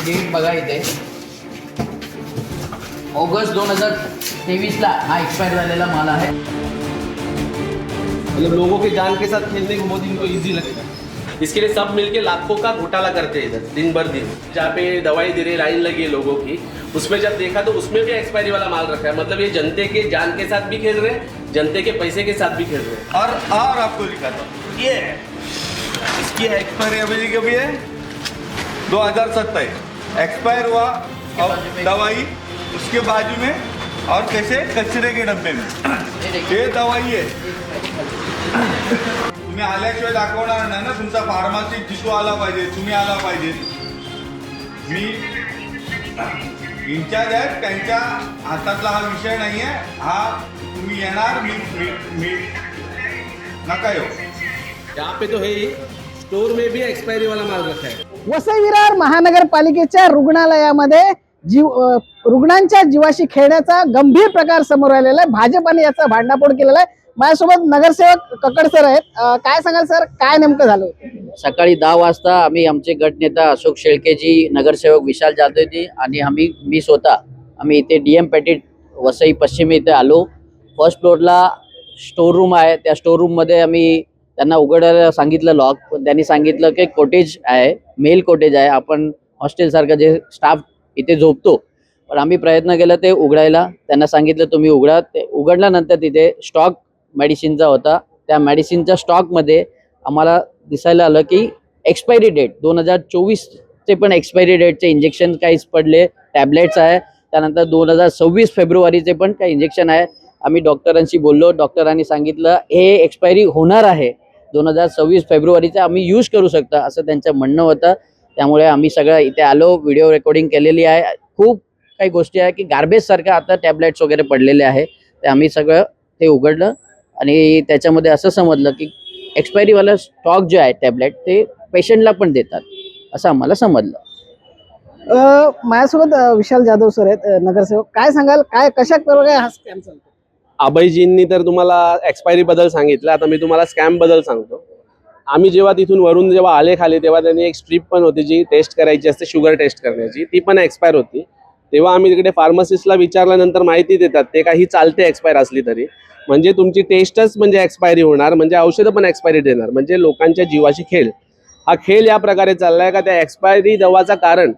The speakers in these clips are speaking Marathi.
डेट बघा इथे ऑगस्ट 2023 ला हा एक्सपायर झालेला माल आहे। मतलब लोगों के जान के साथ खेलने को बहुत इनको इजी लगता है। इसके लिए सब मिलके लाखों का घोटाला करते हैं इधर दिन भर दिन। जहाँ पे दवाई दे रही लाइन लगी है लोगों की, उसमें जब देखा तो उसमें भी एक्सपायरी वाला माल रखा है। मतलब ये जनते के जान के साथ भी खेल रहे हैं, जनते के पैसे के साथ भी खेल रहे हैं। और आपको दिखाता हूँ, ये है इसकी एक्सपायरी अभी कभी है 2027 एक्सपायर हुआ। और दवाई उसके बाजू में और कैसे कचरे के डब्बे में ये दवाई आहे। तुम्ही आल्याशिवाय दाखवणार नाही ना, तुमचा फार्मसी जिथू आला पाहिजे, तुम्ही आला पाहिजे। मी इंचार्ज आहे, त्यांच्या हातातला हा विषय नाही आहे। हा तुम्ही येणार, मी नका येऊ। यहाँ पे तो है ही, स्टोर में भी एक्सपायरी वाला माल रखा है। वसई विरार महानगरपालिकेच्या रुग्णालयामध्ये रुग्णांच्या जीवाशी खेळण्याचा गंभीर प्रकार समोर आलेला आहे। भाजपाने याचा भांडाफोड केलेला आहे। माझ्यासोबत नगरसेवक कक्कड सर आहेत। काय सांगाल सर, काय नेमकं झालं? सकाळी 10 वाजता आम्ही आमचे गटनेता अशोक शेळकेजी, नगरसेवक विशाल जाधवजी आणि मी स्वतः आम्ही इथे डीएम पॅटेट वसई पश्चिम इथे आलो। फर्स्ट फ्लोअरला स्टोर रूम आहे, त्या स्टोर रूममध्ये आम्ही त्यांना उघडायला सांगितलं लॉक, पण त्यांनी सांगितलं की कॉटेज आहे, मेल कॉटेज आहे, आपण हॉस्टेलसारखं जे स्टाफ इथे झोपतो। पण आम्ही प्रयत्न केला ते उघडायला, त्यांना सांगितलं तुम्ही उघडा। ते उघडल्यानंतर तिथे स्टॉक मेडिसिनचा होता। त्या मेडिसिनच्या स्टॉकमध्ये आम्हाला दिसायला आलं की एक्सपायरी डेट 2024चे पण एक्सपायरी डेटचे इंजेक्शन काहीच पडले, टॅबलेट्स आहे। त्यानंतर 2026 फेब्रुवारीचे पण काही इंजेक्शन आहे। आम्ही डॉक्टरांशी बोललो, डॉक्टरांनी सांगितलं हे एक्सपायरी होणार आहे 2026 फेब्रुवारीचा, आम्ही यूज करू शकता असं त्यांचं म्हणणं होतं। त्यामुळे आम्ही सगळं इथे आलो, व्हिडिओ रेकॉर्डिंग केलेली आहे। खूप काही गोष्टी आहे की गार्बेज सारखं आता टॅबलेट्स वगैरे पडलेले आहे। ते आम्ही सगळं ते उघडलं आणि त्याच्यामध्ये असं समजलं की एक्सपायरीवाला स्टॉक जो आहे टॅबलेट ते पेशंटला पण देतात असं आम्हाला समजलं। माझ्यासोबत विशाल जाधव सर आहेत, नगरसेवक। काय सांगाल, काय कशा प्रकारे हा स्कॅम चालतो? अभयजींनी तर तुम्हाला एक्सपायरी बद्दल सांगितलं, आता मी तुम्हाला स्कॅम बद्दल सांगतो। आम्ही जेव्हा तिथून वरून जेव्हा आले खाली, तेव्हा त्यांनी एक स्ट्रीप पण होती जी टेस्ट करायची असते, शुगर टेस्ट करण्याची, ती पण एक्सपायर होती। तेव्हा आम्ही तिकडे फार्मसिस्टला विचारल्यानंतर माहिती देतात ते काही चालते एक्सपायर असली तरी, म्हणजे तुमची टेस्टच म्हणजे एक्सपायरी होणार, म्हणजे औषधं पण एक्सपायरी देणार, म्हणजे लोकांच्या जीवाशी खेळ। हा खेळ या प्रकारे चाललाय का त्या एक्सपायरी दवाचा कारण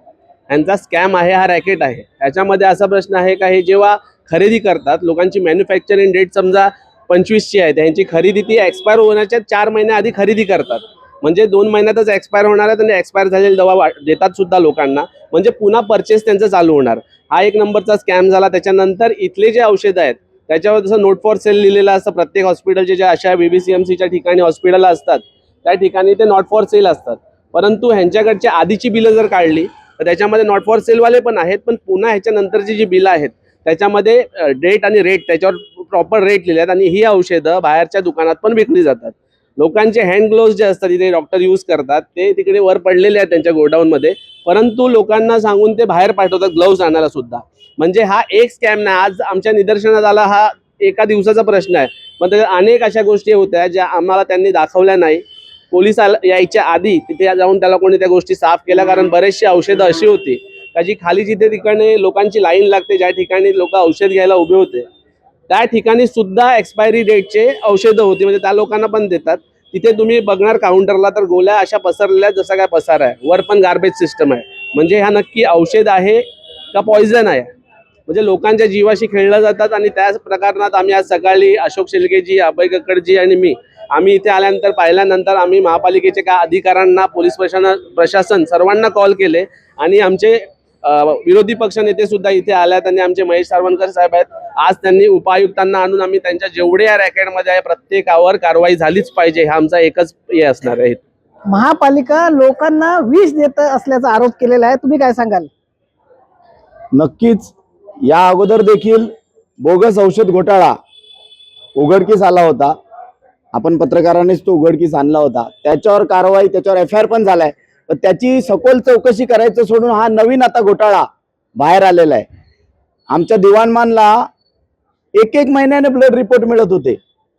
यांचा स्कॅम आहे, हा रॅकेट आहे। याच्यामध्ये असा प्रश्न आहे का हे जेव्हा खरेदी करतात, लोकांची मॅन्युफॅक्चरिंग डेट समजा 25ची आहे, त्यांची खरेदी ती एक्सपायर होण्याच्या 4 महिन्या आधी खरेदी करतात, म्हणजे 2 महिन्यातच एक्सपायर होणार आहे आणि एक्सपायर झालेली दवा देतात सुद्धा लोकांना, म्हणजे पुन्हा परचेस त्यांचं चालू होणार। हा एक नंबरचा स्कॅम झाला। त्याच्यानंतर इथले जे औषधं आहेत त्याच्यावर जसं नोट फॉर सेल लिहिलेलं असतं, प्रत्येक हॉस्पिटलचे ज्या अशा BBCMCच्या ठिकाणी हॉस्पिटल असतात त्या ठिकाणी ते नॉट फॉर सेल असतात, परंतु ह्यांच्याकडची आधीची बिलं जर काढली तर त्याच्यामध्ये नॉट फॉर सेलवाले पण आहेत, पण पुन्हा ह्याच्यानंतरची जी बिलं आहेत त्याच्यामध्ये डेट आणि रेट त्याच्यावर प्रॉपर रेट लिहिले आहेत आणि ही औषधं बाहेरच्या दुकानात पण विकली जातात। लोकांचे हँड ग्लोव्ज जे असतात तिथे डॉक्टर यूज करतात ते तिकडे वर पडलेले आहेत त्यांच्या गोडाऊनमध्ये, परंतु लोकांना सांगून ते बाहेर पाठवतात ग्लोव्ज आणायला सुद्धा। म्हणजे हा एक स्कॅम नाही, आज आमच्या निदर्शनात आला, हा एका दिवसाचा प्रश्न आहे, पण अनेक अशा गोष्टी होत्या ज्या आम्हाला त्यांनी दाखवल्या नाही। पोलीस यायच्या आधी तिथे जाऊन त्याला कोणी त्या गोष्टी साफ केल्या, कारण बरेचशी औषधं अशी होती का जी खाली जिथे ठिकाणी लोकांची लाईन लागते, ज्या ठिकाणी लोक औषध घ्यायला उभे होते त्या ठिकाणी सुद्धा एक्सपायरी डेटचे औषधं होती, म्हणजे त्या लोकांना पण देतात। तिथे तुम्ही बघणार काउंटरला तर गोळ्या अशा पसरलेल्या जसा काय पसार आहे, वर पण गार्बेज सिस्टम आहे, म्हणजे हा नक्की औषध आहे का पॉइझन आहे, म्हणजे लोकांच्या जीवाशी खेळलं जातात। आणि त्याच प्रकरणात आम्ही आज सकाळी अशोक शेळकेजी, अभय कक्कडजी आणि आम्ही इथे आल्यानंतर पाहिल्यानंतर आम्ही महापालिकेचे काय अधिकाऱ्यांना, पोलीस प्रशासन सर्वांना कॉल केले आणि आमचे विरोधी पक्ष नेते सुद्धा इथे आल्यात आणि आमचे महेश सारवणकर साहेब आहेत। आज त्यांनी उपायुक्तांना आणून आम्ही त्यांच्या जेवढे या रॅकेटमध्ये आहे प्रत्येकावर कारवाई झालीच पाहिजे, हा आमचा एकच हे असणार आहे। महापालिका लोकांना विष देत असल्याचा आरोप केलेला आहे, तुम्ही काय सांगाल? नक्कीच या अगोदर देखील बोगस औषध घोटाळा उघडकीस आला होता, आपण पत्रकारांनीच तो उघडकीस आणला होता, त्याच्यावर कारवाई, त्याच्यावर FIR पण झालाय, पण त्याची सखोल चौकशी करायचं सोडून हा नवीन आता घोटाळा बाहेर आलेला आहे। आमच्या दिवाणमानला एक महिन्याने ब्लड रिपोर्ट मिळत होते।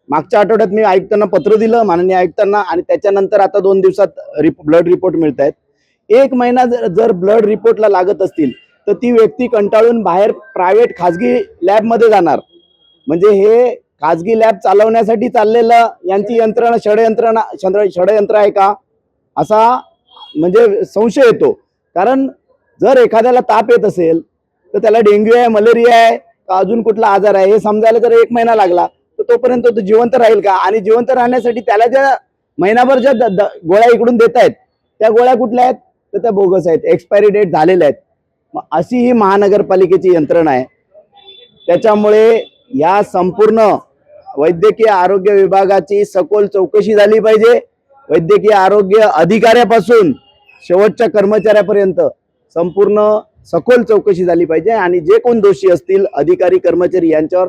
मागच्या आठवड्यात मी आयुक्तांना पत्र दिलं, माननीय आयुक्तांना, आणि त्याच्यानंतर आता 2 दिवसात ब्लड रिपोर्ट मिळत आहेत। 1 महिना जर ब्लड रिपोर्टला लागत असतील तर ती व्यक्ती कंटाळून बाहेर प्रायव्हेट खाजगी लॅबमध्ये जाणार. म्हणजे हे खाजगी लॅब चालवण्यासाठी चाललेलं यांची यंत्रणा षडयंत्र आहे का, असा म्हणजे संशय येतो. कारण जर एखाद्याला ताप येत असेल तर त्याला डेंग्यू आहे, मलेरिया आहे का अजून कुठला आजार आहे हे समजायला जर 1 महिना लागला तर तोपर्यंत तो जिवंत राहील का? आणि जिवंत राहण्यासाठी त्याला ज्या महिनाभर ज्या गोळ्या इकडून देत आहेत त्या गोळ्या कुठल्या आहेत तर त्या बोगस आहेत, एक्सपायरी डेट झालेल्या आहेत. अशी ही महानगरपालिकेची यंत्रणा आहे. त्याच्यामुळे या संपूर्ण वैद्यकीय आरोग्य विभागाची सखोल चौकशी झाली पाहिजे. वैद्यकीय आरोग्य अधिकाऱ्यापासून शेवटच्या कर्मचाऱ्यापर्यंत संपूर्ण सखोल चौकशी झाली पाहिजे आणि जे कोण दोषी असतील अधिकारी कर्मचारी यांच्यावर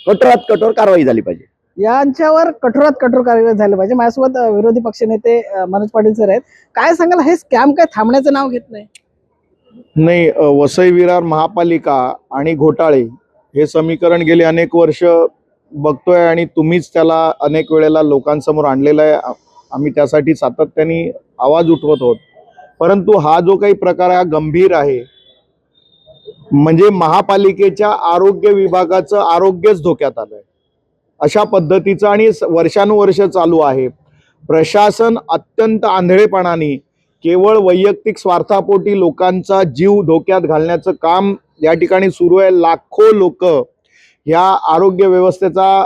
कठोरात कठोर कारवाई झाली पाहिजे. यांच्यावर कठोरात कठोर कारवाई झाली पाहिजे. माझ्यासोबत विरोधी पक्षनेते मनोज पाटील सर आहेत. काय सांगाल, हे स्कॅम काय थांबण्याचं नाव घेत नाही? नाही, वसई विरार महापालिका आणि घोटाळे हे समीकरण गेले अनेक वर्ष बघतोय आणि तुम्हीच त्याला अनेक वेळेला लोकांसमोर आणलेलं आहे. आम्ही त्यासाठी सातत्याने आवाज उठवत आहोत. परंतु हा जो काही प्रकार आहे हा गंभीर आहे. म्हणजे महापालिकेच्या आरोग्य विभागाचं आरोग्यच धोक्यात आलंय अशा पद्धतीचं आणि वर्षानुवर्ष चालू आहे. प्रशासन अत्यंत आंधळेपणाने केवळ वैयक्तिक स्वार्थापोटी लोकांचा जीव धोक्यात घालण्याचं काम या ठिकाणी सुरू आहे. लाखो लोक ह्या आरोग्य व्यवस्थेचा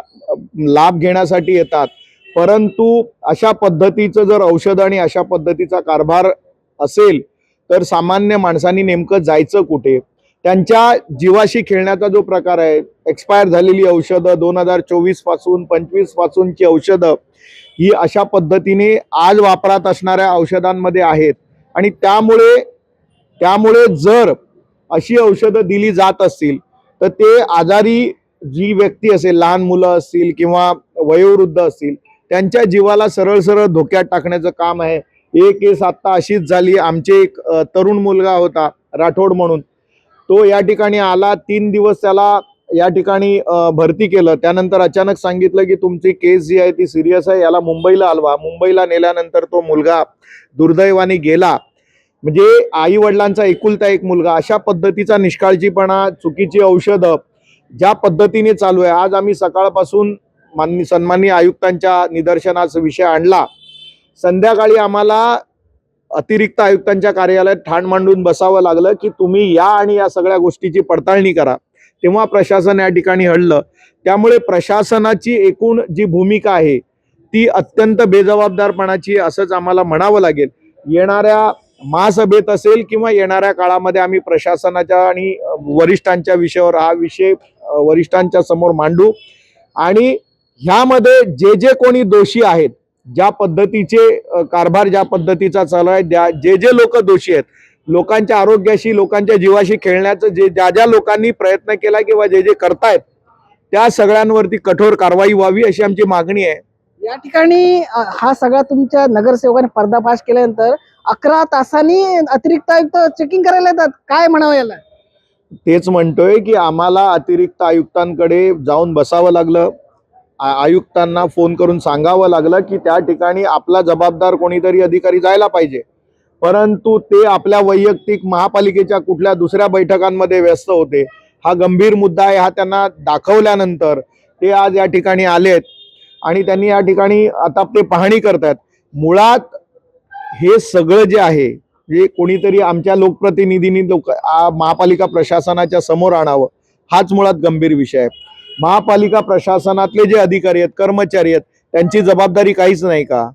लाभ घेण्यासाठी येतात. परंतु अशा पद्धतीचं जर औषध आणि अशा पद्धतीचा कारभार असेल तर सामान्य माणसांनी नेमकं जायचं कुठे? त्यांच्या जीवाशी खेळण्याचा जो प्रकार आहे, एक्सपायर झालेली औषधं 2024 पासून 25 पासूनची औषधं ही अशा पद्धतीने आज वापरात असणाऱ्या औषधांमध्ये आहेत. आणि त्यामुळे जर अशी औषधं दिली जात असतील तर ते आजारी जी व्यक्ती असेल, लहान मुलं असतील किंवा वयोवृद्ध असतील, त्यांच्या जीवाला सरळ सरळ धोक्यात टाकण्याचं काम आहे. एक केस आत्ता अशीच झाली. आमचे एक तरुण मुलगा होता राठोड म्हणून, तो या ठिकाणी आला. 3 दिवस त्याला या ठिकाणी भरती केलं. त्यानंतर अचानक सांगितलं की तुमची केस जी आहे ती सिरियस आहे, याला मुंबईला हलवा. मुंबईला नेल्यानंतर तो मुलगा दुर्दैवाने गेला. म्हणजे आई वडिलांचा एकुलता एक मुलगा. अशा पद्धतीचा निष्काळजीपणा, चुकीची औषधं ज्या पद्धतीने चालू आहे. आज आम्ही सकाळपासून सन्माननीय आयुक्तांच्या निदर्शनाचा विषय आणला. संध्याकाळी आम्हाला अतिरिक्त आयुक्तांच्या कार्यालयात ठाण मांडून बसावं लागलं की तुम्ही या आणि या सगळ्या गोष्टीची पडताळणी करा. तेव्हा प्रशासन या ठिकाणी हडलं. त्यामुळे प्रशासनाची एकूण जी भूमिका आहे ती अत्यंत बेजबाबदारपणाची असंच आम्हाला म्हणावं लागेल. येणाऱ्या महासभेत असेल किंवा येणाऱ्या काळामध्ये आम्ही प्रशासनाच्या आणि वरिष्ठांच्या विषयावर हा विषय वरिष्ठांच्या समोर मांडू. आणि ह्यामध्ये जे जे कोणी दोषी आहेत, ज्या पद्धतीचे कारभार ज्या पद्धतीचा चालू आहे, जे जे लोक दोषी आहेत, लोकांच्या आरोग्याशी लोकांच्या जीवाशी खेळण्याचं ज्या ज्या लोकांनी प्रयत्न केला किंवा जे जे करतायत त्या सगळ्यांवरती कठोर कारवाई व्हावी अशी आमची मागणी आहे. या ठिकाणी हा सगळा तुमच्या नगरसेवकाने पर्दाफाश केल्यानंतर 11 तासांनी अतिरिक्त आयुक्त चेकिंग करायला येतात. काय म्हणावं याला? तेच म्हणतोय की आम्हाला अतिरिक्त आयुक्तांकडे जाऊन बसावं लागलं. आयुक्तांना फोन करून सांगावं लागलं की त्या ठिकाणी आपला जबाबदार कोणीतरी अधिकारी जायला पाहिजे. परंतु ते आपल्या वैयक्तिक महापालिकेच्या कुठल्या दुसऱ्या बैठकांमध्ये व्यस्त होते. हा गंभीर मुद्दा आहे. हा त्यांना दाखवल्यानंतर ते आज या ठिकाणी आलेत आणि त्यांनी या ठिकाणी आता ते पाहणी करतात. मुळात हे सगळं जे आहे जे कोणीतरी आमच्या लोकप्रतिनिधींनी महापालिका प्रशासनाच्या समोर आणावं, हाच मुळात गंभीर विषय आहे. महापालिका प्रशासनातले जे अधिकारी आहेत, कर्मचारी आहेत, त्यांची जबाबदारी काहीच नाही का?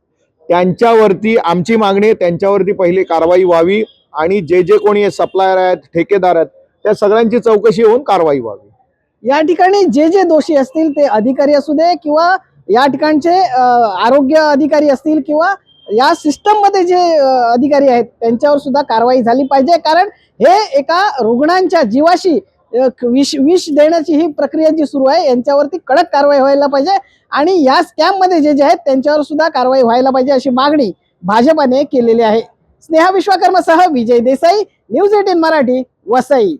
त्यांच्यावरती आमची मागणी आहे, त्यांच्यावरती पहिली कारवाई व्हावी आणि जे जे कोणी सप्लायर आहेत, ठेकेदार आहेत, त्या सगळ्यांची चौकशी होऊन कारवाई व्हावी. या ठिकाणी जे जे दोषी असतील ते अधिकारी असू दे किंवा या ठिकाणचे आरोग्य अधिकारी असतील किंवा या सिस्टम मध्ये जे अधिकारी आहेत त्यांच्यावर सुद्धा कारवाई झाली पाहिजे. कारण हे एका रुग्णांच्या जीवाशी विष देण्याची ही प्रक्रिया जी सुरू आहे यांच्यावरती कडक कारवाई व्हायला पाहिजे आणि या स्कॅम मध्ये जे आहेत त्यांच्यावर सुद्धा कारवाई व्हायला पाहिजे अशी मागणी भाजपाने केलेली आहे. स्नेहा विश्वकर्मासह विजय देसाई, न्यूज 18 मराठी, वसई.